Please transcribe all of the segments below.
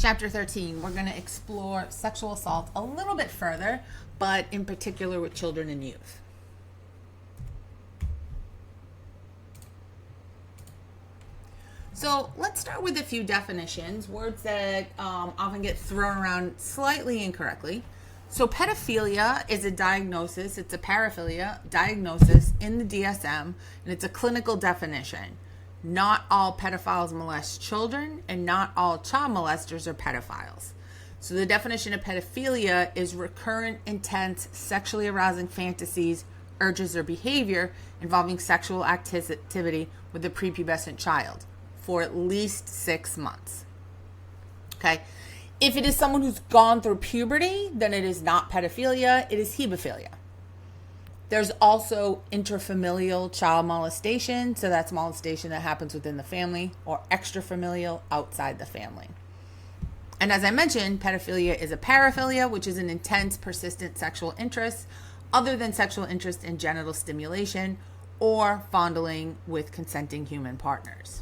Chapter 13, we're going to explore sexual assault a little bit further, but in particular with children and youth. So let's start with a few definitions, words that often get thrown around slightly incorrectly. So pedophilia is a diagnosis, it's a paraphilia diagnosis in the DSM, and it's a clinical definition. Not all pedophiles molest children, and not all child molesters are pedophiles. So the definition of pedophilia is recurrent, intense, sexually arousing fantasies, urges, or behavior involving sexual activity with a prepubescent child for at least 6 months. Okay? If it is someone who's gone through puberty, then it is not pedophilia, it is hebephilia. There's also intrafamilial child molestation, so that's molestation that happens within the family, or extrafamilial outside the family. And as I mentioned, pedophilia is a paraphilia, which is an intense, persistent sexual interest other than sexual interest in genital stimulation or fondling with consenting human partners.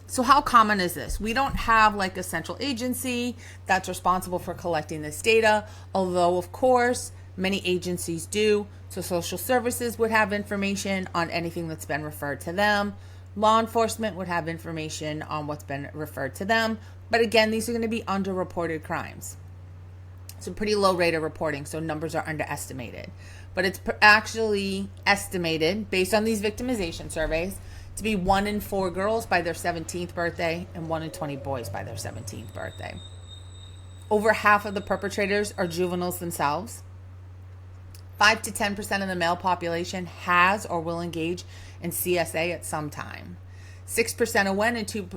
So how common is this? We don't have like a central agency that's responsible for collecting this data, although of course many agencies do. So social services would have information on anything that's been referred to them. Law enforcement would have information on what's been referred to them. But again, these are going to be underreported crimes. It's a pretty low rate of reporting, so numbers are underestimated. But it's actually estimated, based on these victimization surveys, to be 1 in 4 girls by their 17th birthday and 1 in 20 boys by their 17th birthday. Over half of the perpetrators are juveniles themselves. 5 to 10% of the male population has or will engage in CSA at some time. 6% of men and 2...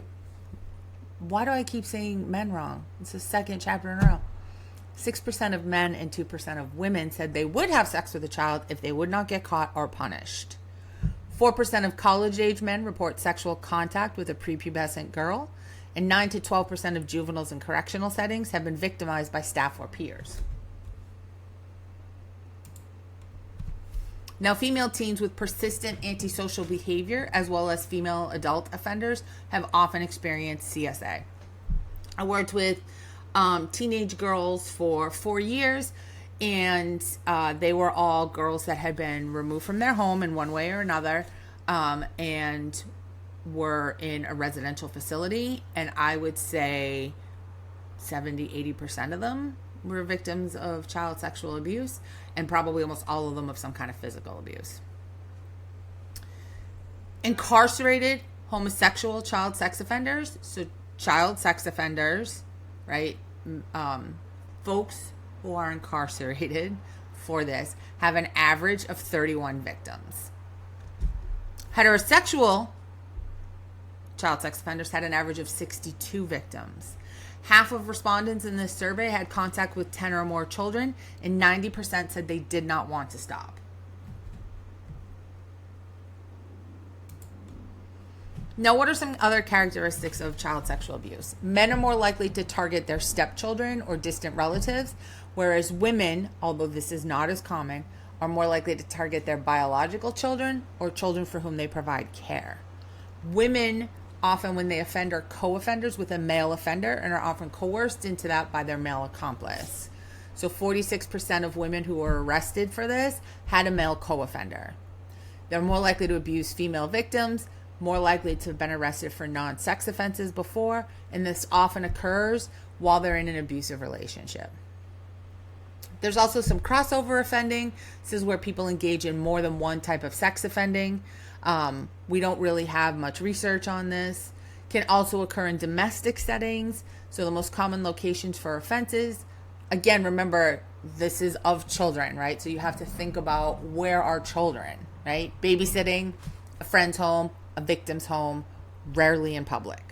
Why do I keep saying men wrong? It's the second chapter in a row. 6% of men and 2% of women said they would have sex with a child if they would not get caught or punished. 4% of college-age men report sexual contact with a prepubescent girl, and 9 to 12% of juveniles in correctional settings have been victimized by staff or peers. Now, female teens with persistent antisocial behavior, as well as female adult offenders, have often experienced CSA. I worked with teenage girls for 4 years, and they were all girls that had been removed from their home in one way or another, and were in a residential facility. And I would say 70-80% of them were victims of child sexual abuse, and probably almost all of them of some kind of physical abuse. Incarcerated homosexual child sex offenders, so child sex offenders, right, folks who are incarcerated for this have an average of 31 victims. Heterosexual child sex offenders had an average of 62 victims. Half of respondents in this survey had contact with 10 or more children, and 90% said they did not want to stop. Now, what are some other characteristics of child sexual abuse? Men are more likely to target their stepchildren or distant relatives, whereas women, although this is not as common, are more likely to target their biological children or children for whom they provide care. Women, often when they offend, are co-offenders with a male offender and are often coerced into that by their male accomplice. So 46% of women who were arrested for this had a male co-offender. They're more likely to abuse female victims, more likely to have been arrested for non-sex offenses before, and this often occurs while they're in an abusive relationship. There's also some crossover offending. This is where people engage in more than one type of sex offending. We don't really have much research on this. Can also occur in domestic settings. So the most common locations for offenses, again, remember, this is of children, right? So you have to think about, where are children, right? Babysitting, a friend's home, a victim's home, rarely in public.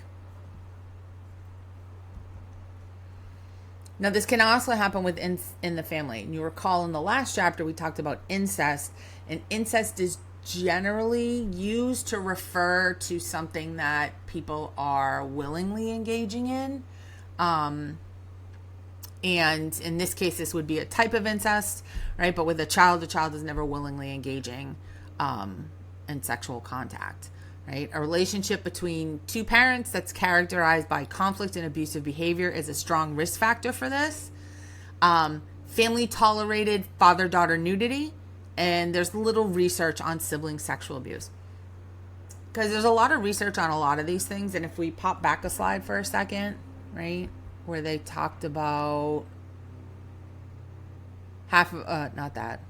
Now, this can also happen within in the family. And you recall in the last chapter, we talked about incest, and incest is generally used to refer to something that people are willingly engaging in. And in this case, this would be a type of incest, right? But with a child is never willingly engaging in sexual contact, right? A relationship between two parents that's characterized by conflict and abusive behavior is a strong risk factor for this. Family tolerated father-daughter nudity, and there's little research on sibling sexual abuse. Because there's a lot of research on a lot of these things, and if we pop back a slide for a second, right, where they talked about half of, not that,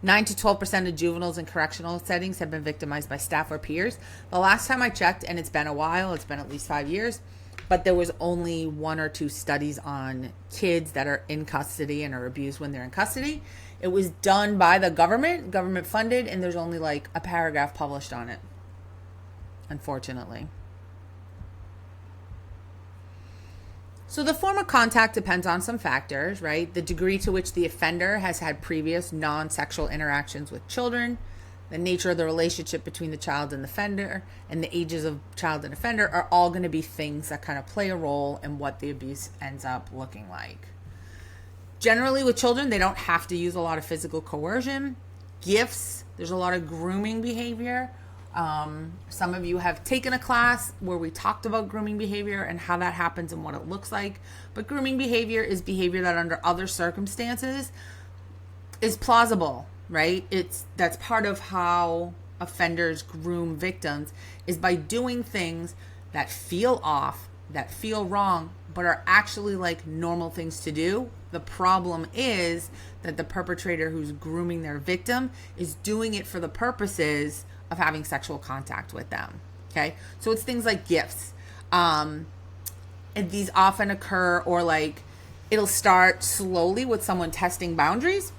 9 to 12% of juveniles in correctional settings have been victimized by staff or peers. The last time I checked, and it's been a while, it's been at least 5 years, but there was only 1 or 2 studies on kids that are in custody and are abused when they're in custody. It was done by the government funded, and there's only like a paragraph published on it, unfortunately. So the form of contact depends on some factors, right? The degree to which the offender has had previous non-sexual interactions with children, the nature of the relationship between the child and the offender, and the ages of child and offender are all going to be things that kind of play a role in what the abuse ends up looking like. Generally with children, they don't have to use a lot of physical coercion. Gifts, there's a lot of grooming behavior. Some of you have taken a class where we talked about grooming behavior and how that happens and what it looks like. But grooming behavior is behavior that under other circumstances is plausible, right? That's part of how offenders groom victims, is by doing things that feel off, that feel wrong, but are actually like normal things to do. The problem is that the perpetrator who's grooming their victim is doing it for the purposes of having sexual contact with them. Okay, so it's things like gifts, and these often occur, or like it'll start slowly with someone testing boundaries,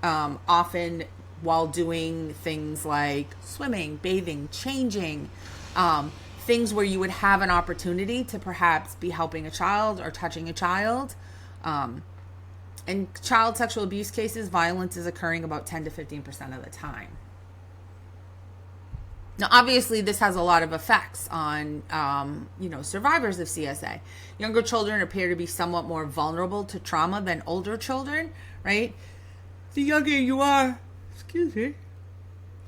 often while doing things like swimming, bathing, changing, things where you would have an opportunity to perhaps be helping a child or touching a child. In child sexual abuse cases, violence is occurring about 10 to 15% of the time. Now, obviously, this has a lot of effects on, survivors of CSA. Younger children appear to be somewhat more vulnerable to trauma than older children, right? The younger you are,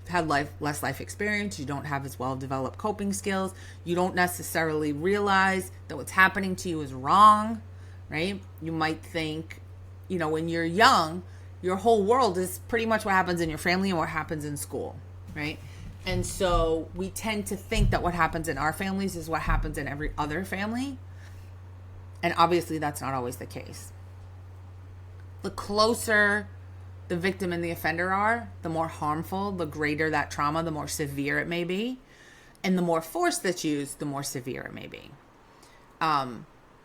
had less life experience, you don't have as well-developed coping skills, you don't necessarily realize that what's happening to you is wrong, right? You might think, when you're young, your whole world is pretty much what happens in your family and what happens in school, right? And so we tend to think that what happens in our families is what happens in every other family. And obviously that's not always the case. The closer the victim and the offender are, the more harmful, the greater that trauma, the more severe it may be. And the more force that's used, the more severe it may be.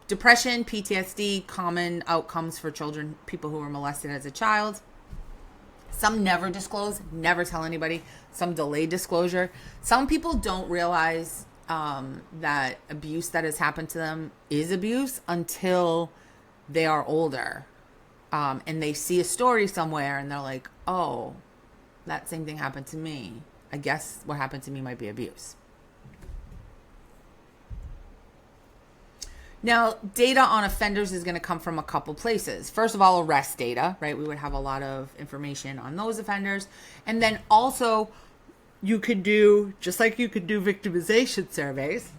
Depression, PTSD, common outcomes for children, people who were molested as a child. Some never disclose, never tell anybody. Some delay disclosure. Some people don't realize that abuse that has happened to them is abuse until they are older. And they see a story somewhere and they're like, oh, that same thing happened to me. I guess what happened to me might be abuse. Now, data on offenders is going to come from a couple places. First of all, arrest data, right? We would have a lot of information on those offenders. And then also, you could do, just like you could do victimization surveys,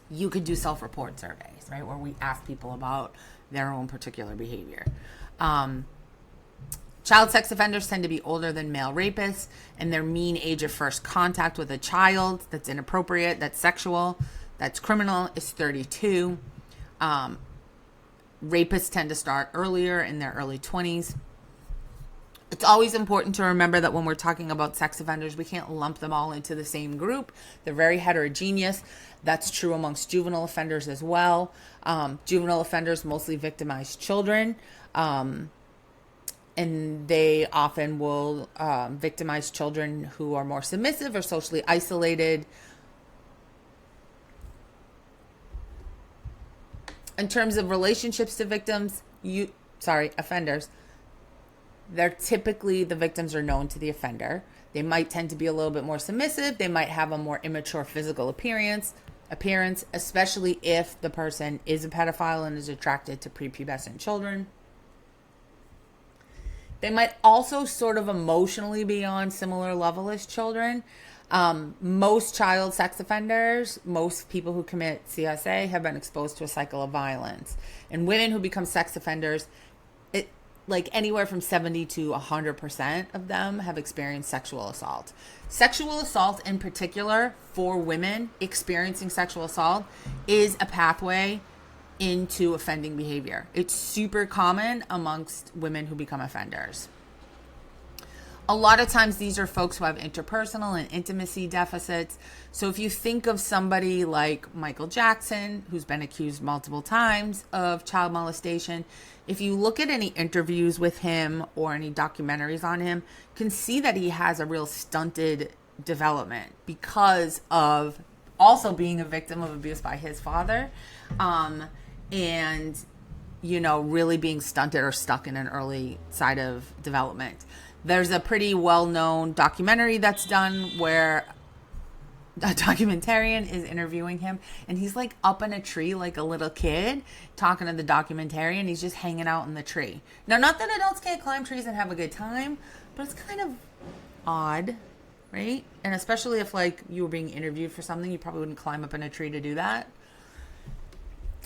you could do self-report surveys, right? Where we ask people about their own particular behavior. Child sex offenders tend to be older than male rapists, and their mean age of first contact with a child that's inappropriate, that's sexual, that's criminal, is 32. Rapists tend to start earlier, in their early 20s. It's always important to remember that when we're talking about sex offenders, we can't lump them all into the same group. They're very heterogeneous. That's true amongst juvenile offenders as well. Juvenile offenders mostly victimize children, and they often will victimize children who are more submissive or socially isolated. In terms of relationships to victims, offenders, they're typically, the victims are known to the offender. They might tend to be a little bit more submissive. They might have a more immature physical appearance, especially if the person is a pedophile and is attracted to prepubescent children. They might also sort of emotionally be on similar level as children. Most child sex offenders, most people who commit CSA have been exposed to a cycle of violence. And women who become sex offenders, like anywhere from 70 to 100% of them have experienced sexual assault. Sexual assault in particular for women experiencing sexual assault is a pathway into offending behavior. It's super common amongst women who become offenders. A lot of times these are folks who have interpersonal and intimacy deficits. So if you think of somebody like Michael Jackson, who's been accused multiple times of child molestation, if you look at any interviews with him or any documentaries on him, you can see that he has a real stunted development because of also being a victim of abuse by his father. And, you know, really being stunted or stuck in an early side of development. There's a pretty well-known documentary that's done where a documentarian is interviewing him and he's like up in a tree like a little kid talking to the documentarian. He's just hanging out in the tree. Now, not that adults can't climb trees and have a good time, but it's kind of odd, right? And especially if like you were being interviewed for something, you probably wouldn't climb up in a tree to do that.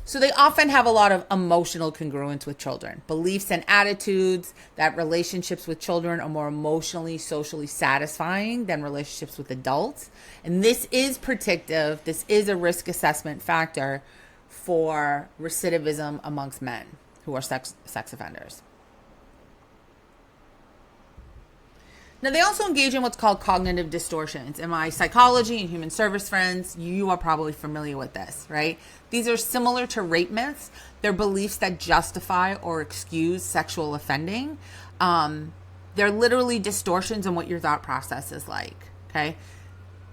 So they often have a lot of emotional congruence with children, beliefs and attitudes that relationships with children are more emotionally, socially satisfying than relationships with adults. And this is predictive. This is a risk assessment factor for recidivism amongst men who are sex offenders. Now, they also engage in what's called cognitive distortions. In my psychology and human service friends, you are probably familiar with this, right? These are similar to rape myths. They're beliefs that justify or excuse sexual offending. They're literally distortions in what your thought process is like, okay?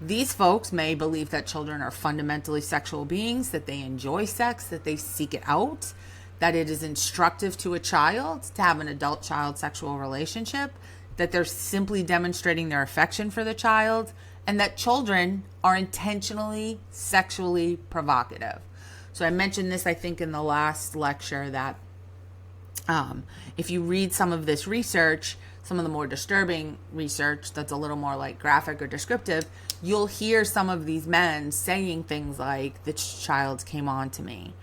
These folks may believe that children are fundamentally sexual beings, that they enjoy sex, that they seek it out, that it is instructive to a child to have an adult-child sexual relationship, that they're simply demonstrating their affection for the child, and that children are intentionally sexually provocative. So I mentioned this, I think, in the last lecture that if you read some of this research, some of the more disturbing research that's a little more like graphic or descriptive, you'll hear some of these men saying things like, "The child came on to me."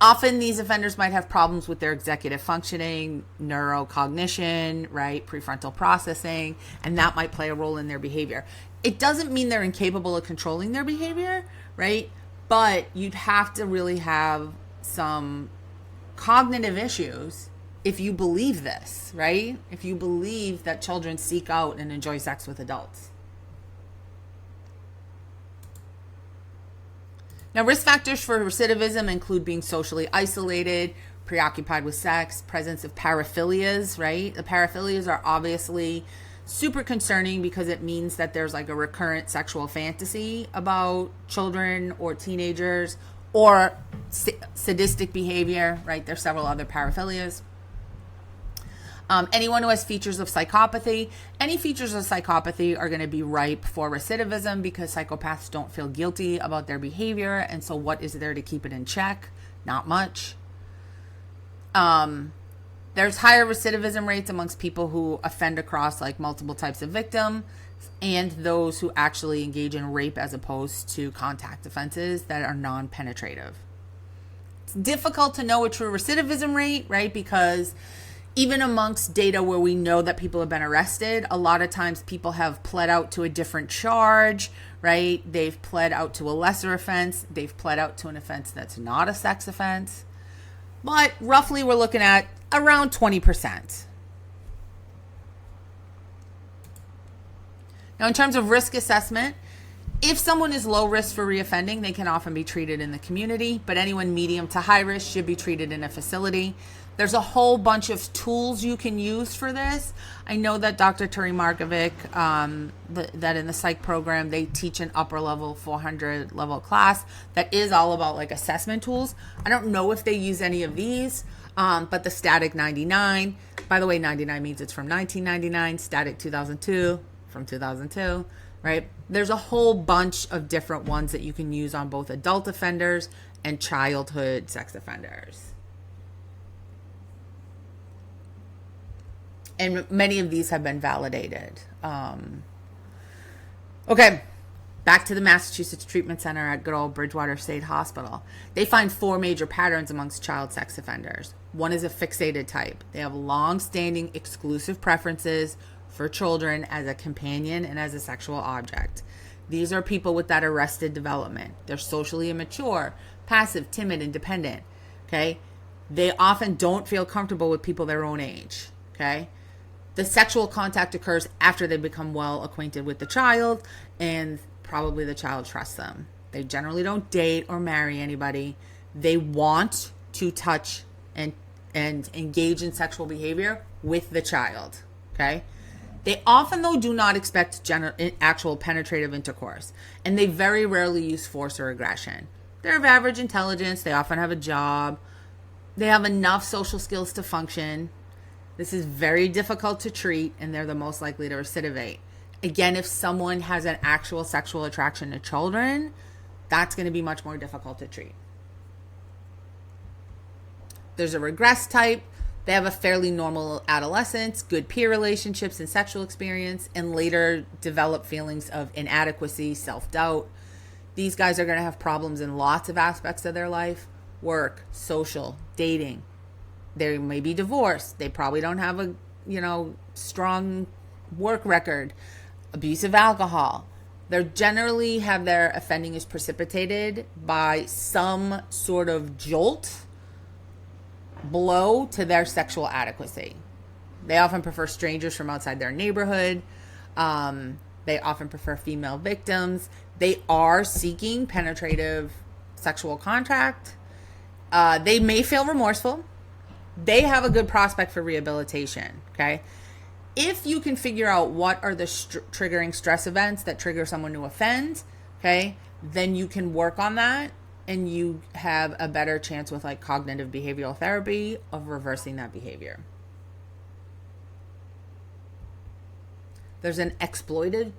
Often these offenders might have problems with their executive functioning, neurocognition, right, prefrontal processing, and that might play a role in their behavior. It doesn't mean they're incapable of controlling their behavior, right? But you'd have to really have some cognitive issues if you believe this, right? If you believe that children seek out and enjoy sex with adults. Now, risk factors for recidivism include being socially isolated, preoccupied with sex, presence of paraphilias, right? The paraphilias are obviously super concerning because it means that there's like a recurrent sexual fantasy about children or teenagers or sadistic behavior, right? There's several other paraphilias. Anyone who has features of psychopathy, any features of psychopathy are going to be ripe for recidivism because psychopaths don't feel guilty about their behavior. And so what is there to keep it in check? Not much. There's higher recidivism rates amongst people who offend across like multiple types of victim and those who actually engage in rape as opposed to contact offenses that are non-penetrative. It's difficult to know a true recidivism rate, right? Because even amongst data where we know that people have been arrested, a lot of times people have pled out to a different charge, right? They've pled out to a lesser offense. They've pled out to an offense that's not a sex offense. But roughly we're looking at around 20%. Now, in terms of risk assessment, if someone is low risk for reoffending, they can often be treated in the community, but anyone medium to high risk should be treated in a facility. There's a whole bunch of tools you can use for this. I know that Dr. Turi Markovic, that in the psych program, they teach an upper level 400 level class that is all about like assessment tools. I don't know if they use any of these, but the Static 99, by the way, 99 means it's from 1999, Static 2002 from 2002, right? There's a whole bunch of different ones that you can use on both adult offenders and childhood sex offenders. And many of these have been validated. Okay, back to the Massachusetts Treatment Center at good old Bridgewater State Hospital. They find 4 major patterns amongst child sex offenders. One is a fixated type. They have long-standing exclusive preferences for children as a companion and as a sexual object. These are people with that arrested development. They're socially immature, passive, timid, and dependent. Okay? They often don't feel comfortable with people their own age. Okay? The sexual contact occurs after they become well acquainted with the child, and probably the child trusts them. They generally don't date or marry anybody. They want to touch and engage in sexual behavior with the child. Okay? They often, though, do not expect actual penetrative intercourse, and they very rarely use force or aggression. They're of average intelligence. They often have a job. They have enough social skills to function. This is very difficult to treat, and they're the most likely to recidivate. Again, if someone has an actual sexual attraction to children, that's going to be much more difficult to treat. There's a regress type. They have a fairly normal adolescence, good peer relationships and sexual experience, and later develop feelings of inadequacy, self-doubt. These guys are going to have problems in lots of aspects of their life: work, social, dating. They may be divorced. They probably don't have a, strong work record. Abusive alcohol. They generally have their offending is precipitated by some sort of jolt, blow to their sexual adequacy. They often prefer strangers from outside their neighborhood. They often prefer female victims. They are seeking penetrative sexual contact. They may feel remorseful. They have a good prospect for rehabilitation. Okay. If you can figure out what are the triggering stress events that trigger someone to offend, okay, then you can work on that, and you have a better chance with like cognitive behavioral therapy of reversing that behavior. There's an exploitative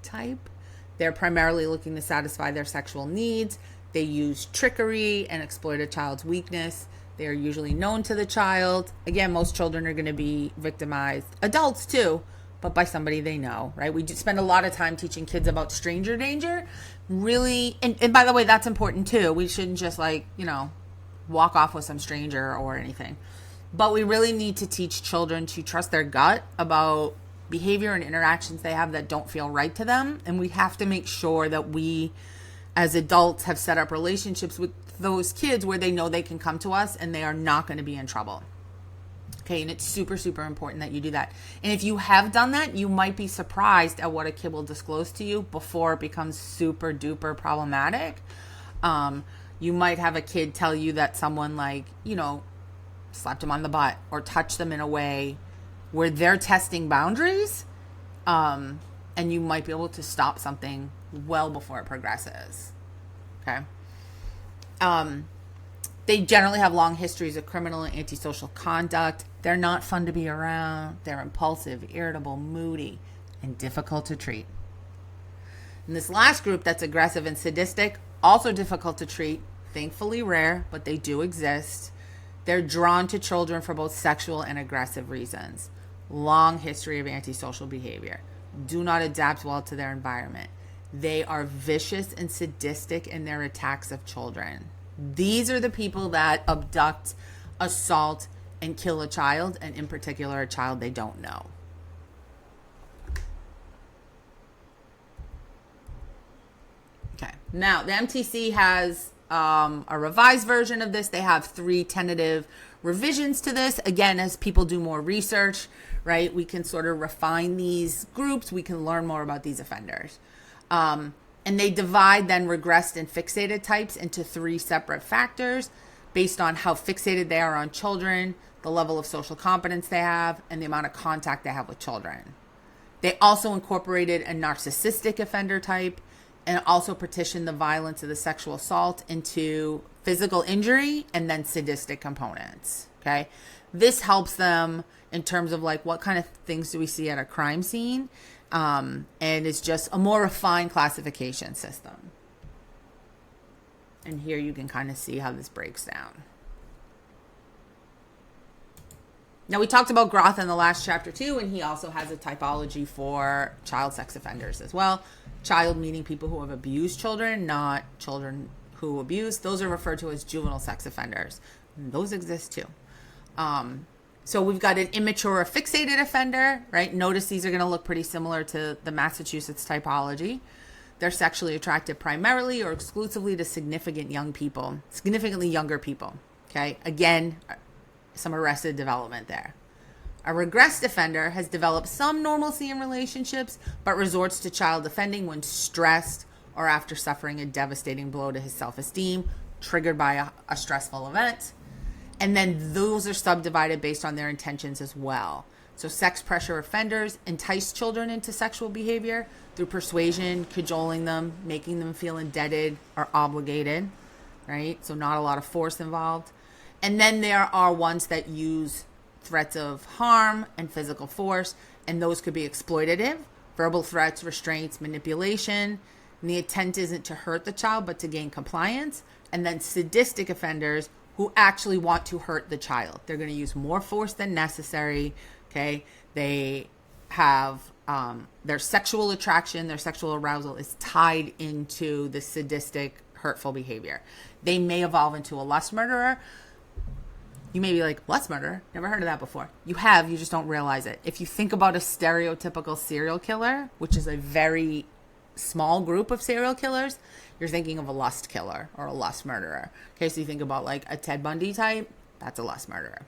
type. They're primarily looking to satisfy their sexual needs. They use trickery and exploit a child's weakness. They are usually known to the child. Again, most children are going to be victimized. Adults too, but by somebody they know, right? We spend a lot of time teaching kids about stranger danger. Really, and by the way, that's important too. We shouldn't just walk off with some stranger or anything. But we really need to teach children to trust their gut about behavior and interactions they have that don't feel right to them. And we have to make sure that we, as adults, have set up relationships with those kids where they know they can come to us and they are not going to be in trouble. Okay, and it's super, super important that you do that. And if you have done that, you might be surprised at what a kid will disclose to you before it becomes super duper problematic. You might have a kid tell you that someone slapped them on the butt or touched them in a way where they're testing boundaries. And you might be able to stop something well before it progresses. Okay. They generally have long histories of criminal and antisocial conduct. They're not fun to be around. They're impulsive, irritable, moody, and difficult to treat. And this last group that's aggressive and sadistic, also difficult to treat, thankfully rare, but they do exist. They're drawn to children for both sexual and aggressive reasons. Long history of antisocial behavior. Do not adapt well to their environment. They are vicious and sadistic in their attacks of children. These are the people that abduct, assault, and kill a child, and in particular, a child they don't know. Okay. Now, the MTC has a revised version of this. They have 3 tentative revisions to this. Again, as people do more research, right, we can sort of refine these groups. We can learn more about these offenders. And they divide then regressed and fixated types into 3 separate factors based on how fixated they are on children, the level of social competence they have, and the amount of contact they have with children. They also incorporated a narcissistic offender type and also partitioned the violence of the sexual assault into physical injury and then sadistic components. Okay. This helps them in terms of what kind of things do we see at a crime scene? And it's just a more refined classification system. And here you can kind of see how this breaks down. Now, we talked about Groth in the last chapter too, and he also has a typology for child sex offenders as well. Child meaning people who have abused children, not children who abuse. Those are referred to as juvenile sex offenders. Those exist too. So we've got an immature or fixated offender, right? Notice these are going to look pretty similar to the Massachusetts typology. They're sexually attracted primarily or exclusively to significantly younger people. Okay, again, some arrested development there. A regressed offender has developed some normalcy in relationships, but resorts to child offending when stressed or after suffering a devastating blow to his self-esteem, triggered by a stressful event. And then those are subdivided based on their intentions as well. So sex pressure offenders entice children into sexual behavior through persuasion, cajoling them, making them feel indebted or obligated, right? So not a lot of force involved. And then there are ones that use threats of harm and physical force, and those could be exploitative, verbal threats, restraints, manipulation. And the intent isn't to hurt the child, but to gain compliance. And then sadistic offenders who actually want to hurt the child. They're going to use more force than necessary, okay? They have their sexual attraction, their sexual arousal is tied into the sadistic, hurtful behavior. They may evolve into a lust murderer. You may be like, lust murderer? Never heard of that before. You have, you just don't realize it. If you think about a stereotypical serial killer, which is a very small group of serial killers, you're thinking of a lust killer or a lust murderer. Okay, so you think about like a Ted Bundy type, that's a lust murderer.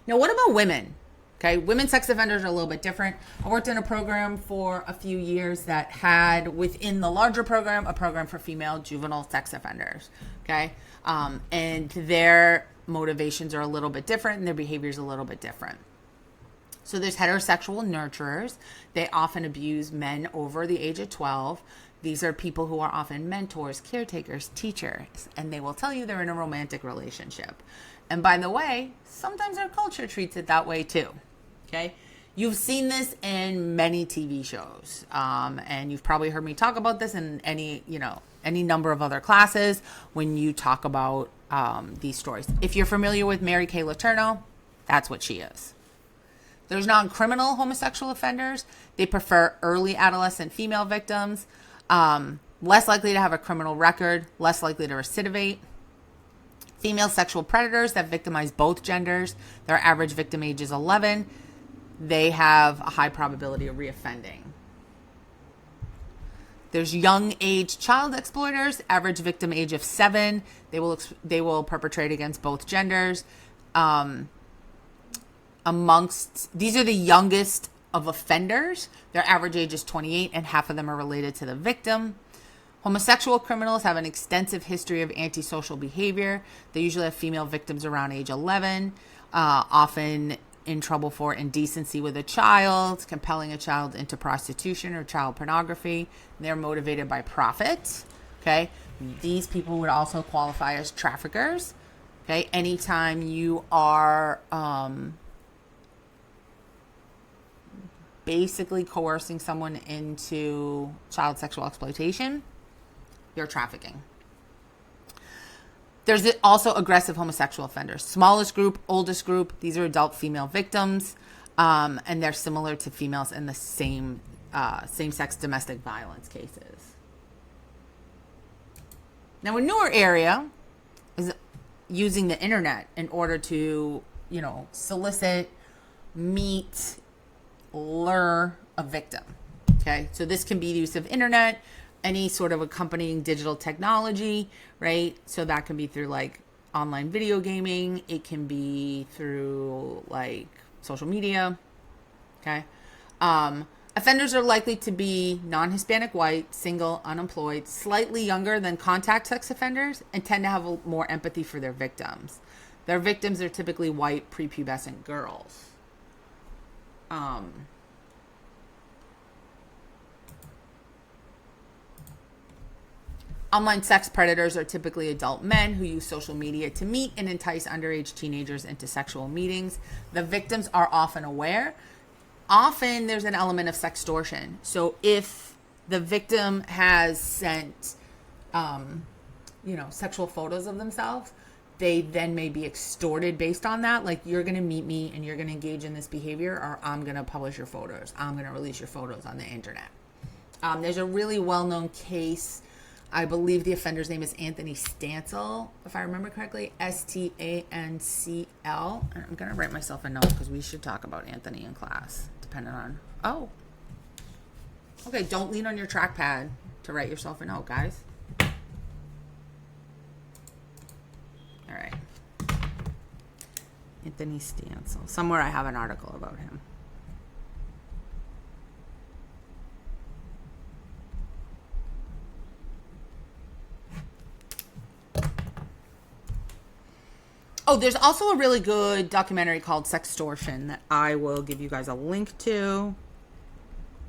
Now, what about women? Okay, women sex offenders are a little bit different. I worked in a program for a few years that had within the larger program, a program for female juvenile sex offenders. Okay, and their motivations are a little bit different and their behavior is a little bit different. So there's heterosexual nurturers. They often abuse men over the age of 12. These are people who are often mentors, caretakers, teachers, and they will tell you they're in a romantic relationship. And by the way, sometimes our culture treats it that way too. Okay? You've seen this in many TV shows, and you've probably heard me talk about this in any number of other classes when you talk about these stories. If you're familiar with Mary Kay Letourneau, that's what she is. There's non-criminal homosexual offenders. They prefer early adolescent female victims, less likely to have a criminal record, less likely to recidivate. Female sexual predators that victimize both genders. Their average victim age is 11. They have a high probability of reoffending. There's young age child exploiters, average victim age of 7. They will perpetrate against both genders. These are the youngest of offenders. Their average age is 28, and half of them are related to the victim. Homosexual criminals have an extensive history of antisocial behavior. They usually have female victims around age 11, often in trouble for indecency with a child, compelling a child into prostitution or child pornography. They're motivated by profit. Okay, these people would also qualify as traffickers. Okay, anytime you are basically coercing someone into child sexual exploitation, you're trafficking. There's also aggressive homosexual offenders. Smallest group, oldest group. These are adult female victims, and they're similar to females in the same-sex domestic violence cases. Now, a newer area is using the internet in order to, solicit, meet, lure a victim. Okay, so this can be the use of internet, any sort of accompanying digital technology, right? So that can be through like online video gaming. It can be through like social media. Okay. Offenders are likely to be non-Hispanic white, single, unemployed, slightly younger than contact sex offenders, and tend to have more empathy for their victims. Their victims are typically white, prepubescent girls. Online sex predators are typically adult men who use social media to meet and entice underage teenagers into sexual meetings. The victims are often aware. Often there's an element of sextortion. So if the victim has sent, sexual photos of themselves, they then may be extorted based on that. Like, you're going to meet me and you're going to engage in this behavior, or I'm going to publish your photos. I'm going to release your photos on the internet. There's a really well-known case. I believe the offender's name is Anthony Stancil, if I remember correctly, Stancl. I'm going to write myself a note because we should talk about Anthony in class, depending on... Oh. Okay, don't lean on your trackpad to write yourself a note, guys. All right. Anthony Stancil. Somewhere I have an article about him. Oh, there's also a really good documentary called Sextortion that I will give you guys a link to.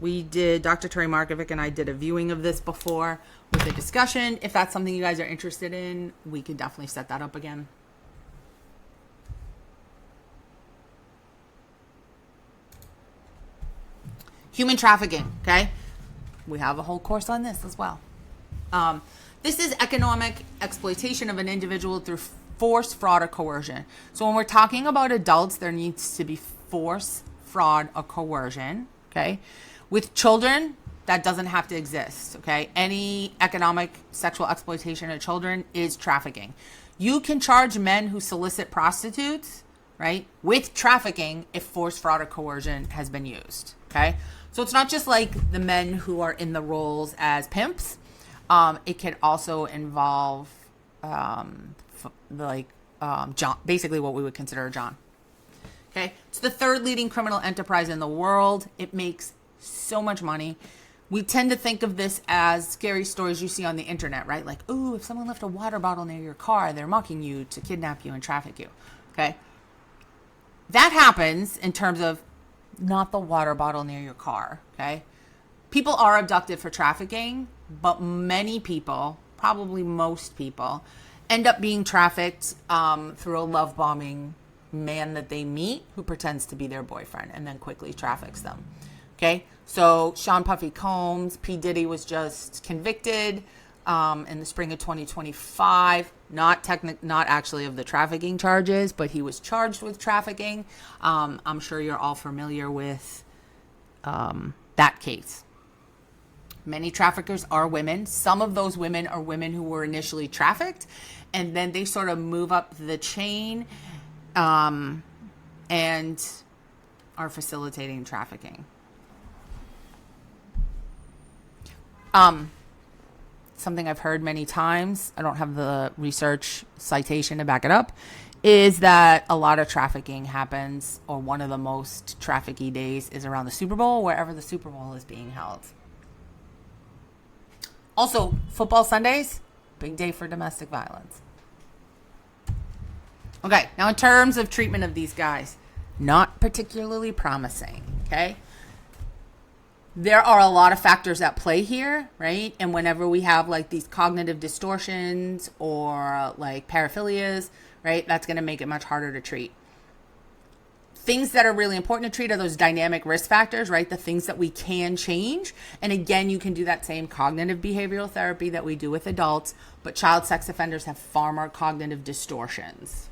Dr. Terry Markovic and I did a viewing of this before with a discussion. If that's something you guys are interested in, we could definitely set that up again. Human trafficking, okay? We have a whole course on this as well. This is economic exploitation of an individual through force, fraud, or coercion. So when we're talking about adults, there needs to be force, fraud, or coercion, okay? With children, that doesn't have to exist, okay? Any economic sexual exploitation of children is trafficking. You can charge men who solicit prostitutes, right, with trafficking if force, fraud, or coercion has been used, okay? So it's not just like the men who are in the roles as pimps. It can also involve John, basically what we would consider a John. Okay, it's the third leading criminal enterprise in the world. It makes so much money. We tend to think of this as scary stories you see on the internet, right? Like, ooh, if someone left a water bottle near your car, they're mocking you to kidnap you and traffic you. Okay, that happens in terms of not the water bottle near your car. Okay, people are abducted for trafficking, but many people, probably most people, end up being trafficked through a love bombing man that they meet who pretends to be their boyfriend and then quickly traffics them. Okay, so Sean Puffy Combs, P. Diddy was just convicted in the spring of 2025. Not actually of the trafficking charges, but he was charged with trafficking. I'm sure you're all familiar with that case. Many traffickers are women. Some of those women are women who were initially trafficked, and then they sort of move up the chain and are facilitating trafficking. Something I've heard many times, I don't have the research citation to back it up, is that a lot of trafficking happens, or one of the most trafficky days is around the Super Bowl, wherever the Super Bowl is being held. Also, football Sundays, big day for domestic violence. Okay, now in terms of treatment of these guys, not particularly promising, okay? There are a lot of factors at play here, right? And whenever we have like these cognitive distortions or like paraphilias, right, that's going to make it much harder to treat. Things that are really important to treat are those dynamic risk factors, right? The things that we can change. And again, you can do that same cognitive behavioral therapy that we do with adults, but child sex offenders have far more cognitive distortions.